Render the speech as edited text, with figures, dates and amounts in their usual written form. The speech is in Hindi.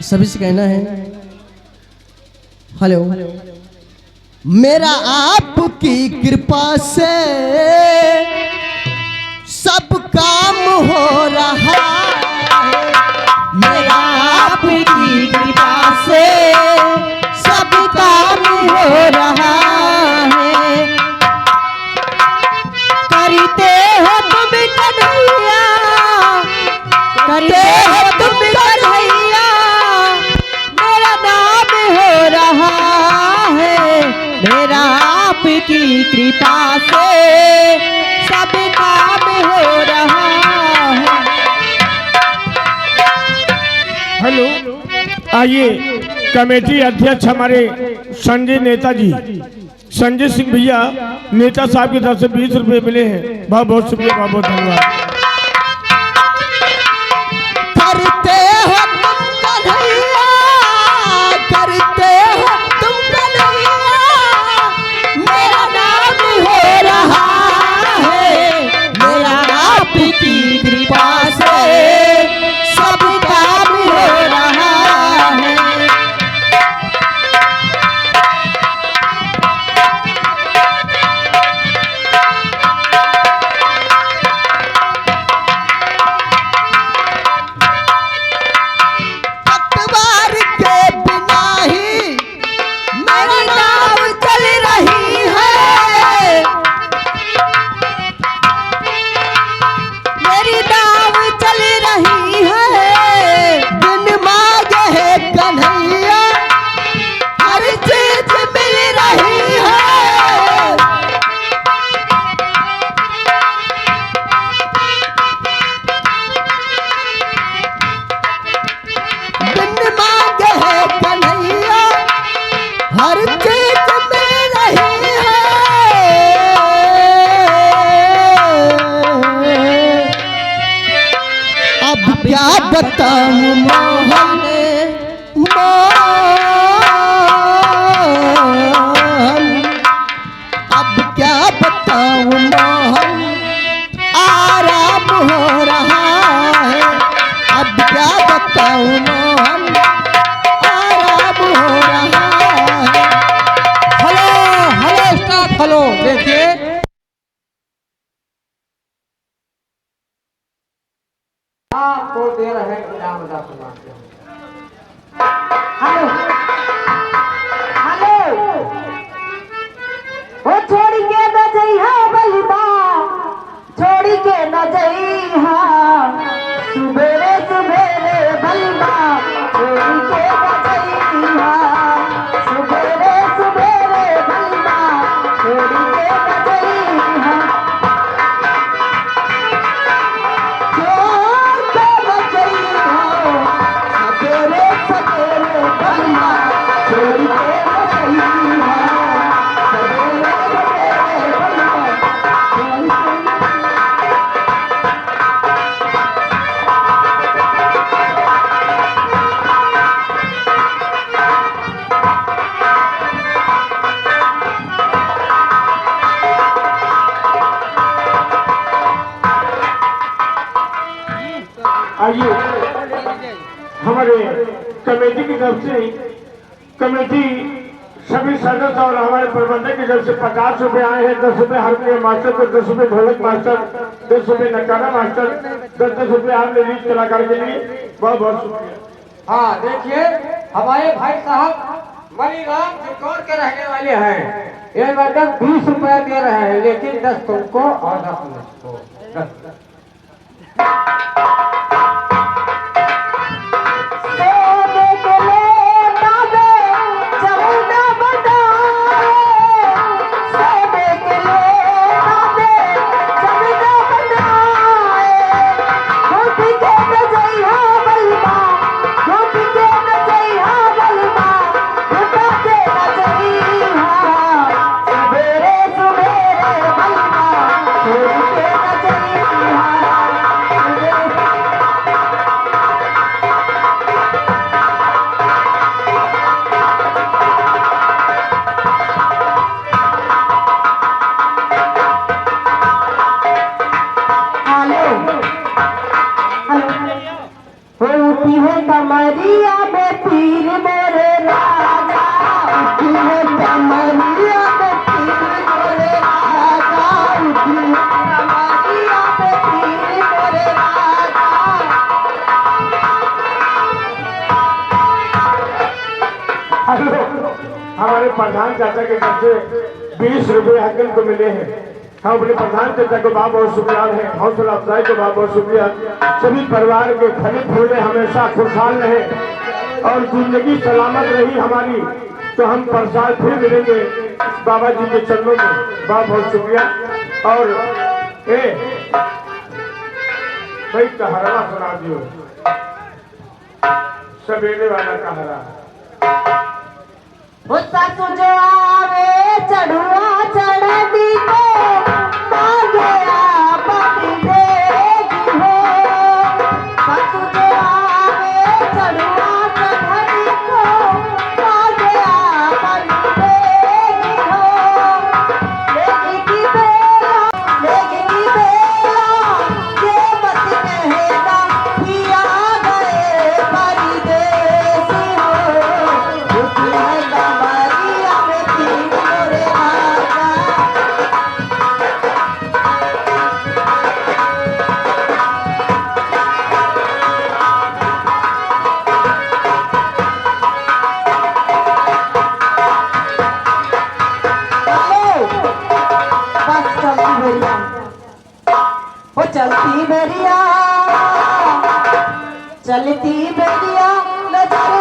सभी से कहना है हेलो। मेरा आपकी कृपा से सब काम हो रहा है। मेरा आपकी कृपा से सब काम हो रहा है। करते हो तुम कन्हैया, करते हो तुम कन्हैया, मेरा नाम हो रहा है। मेरा आपकी कृपा से सब काम हो रहा है। हेलो, आइए कमेटी अध्यक्ष हमारे संजय नेताजी संजय सिंह भैया नेता साहब की तरफ से 20 रुपए मिले हैं। बहुत बहुत शुक्रिया, बहुत बहुत धन्यवाद। करते हो तुम कन्हैया, करते हो तुम कन्हैया, मेरा नाम हो रहा है। मेरा आपकी कृपा से सब काम हो रहा है। पतवार के बिना ही मेरी नाव चल रही है। मेरी नाव चल रही है। बिन मांगे है कन्हैया हर चीज मिल रही है। बिन मांगे है कन्हैया हर चीज मिल रही है। अब क्या बताऊं मोहन, अब क्या बताऊं मोहन, आराम हो रहा है। अब क्या बताऊं मोहन, आराम हो रहा है। हेलो हेलो स्टाफ, हेलो देखिए आपको दे रहे हैं इनाम 10 लाख। हेलो हेलो, वो छोड़ के न जइहा बलिबा, छोड़ के न जइहा सुबेरे सुबेरे बलिबा, छोड़ के न जइहा सुबेरे सुबेरे बलिबा, छोड़ के न जइहा। छोड़ के न जइहा सवेरे सवेरे बलिबा, छोड़ के न जइहा सवेरे सवेरे बलिबा, छोड़ के आइए हमारे कमेटी की तरफ से कमेटी सभी सदस्य और हमारे प्रबंधक की तरफ से 50 रुपए आए हैं। 10 रुपए हारमोनियम मास्टर को, 10 रुपए ढोलक मास्टर, 10 रुपए नकारा मास्टर, 10 रुपए आप लेडीज कलाकार के लिए बहुत बहुत शुक्रिया। हाँ देखिए हमारे भाई साहब मणिराम चित्तौड़ के रहने वाले हैं। ये मैडम 20 रुपया दे रहे हैं, लेकिन 10 तुमको और 10 मुझको। 10 कमरिया में तीर मोरे राजा उठी है कमरिया में तीर मोरे राजा उठी है कमरिया में तीर मोरे राजा। हेलो, हमारे प्रधान चाचा के तरफ से 20 रुपए हकल को मिले हैं। हम अपने प्रधान चाचा को बहुत बहुत शुक्रिया है, हौसला अफजाई को बहुत बहुत शुक्रिया। सभी परिवार के फले फूले हमेशा खुशहाल रहे और जिंदगी सलामत रही हमारी, तो हम पर साल फिर मिलेंगे बाबा जी के चरणों में। बहुत बहुत शुक्रिया। और भाई कहरा सुना दियो, सवेरे वाला कहरा। वो सासु जो आवे चढ़ुआ चढ़ दी तो गया पति देगी हो। सासु जो आवे चढ़ुआ चढ़ दी तो गया पति देगी हो। लेगी की बेला ये मत कहना पिया गए परदेसी हो। उठी है कमरिया में तीर मोरे राजा। बस चलती बेरिया, वो चलती बेरिया, चलती बेरिया नजर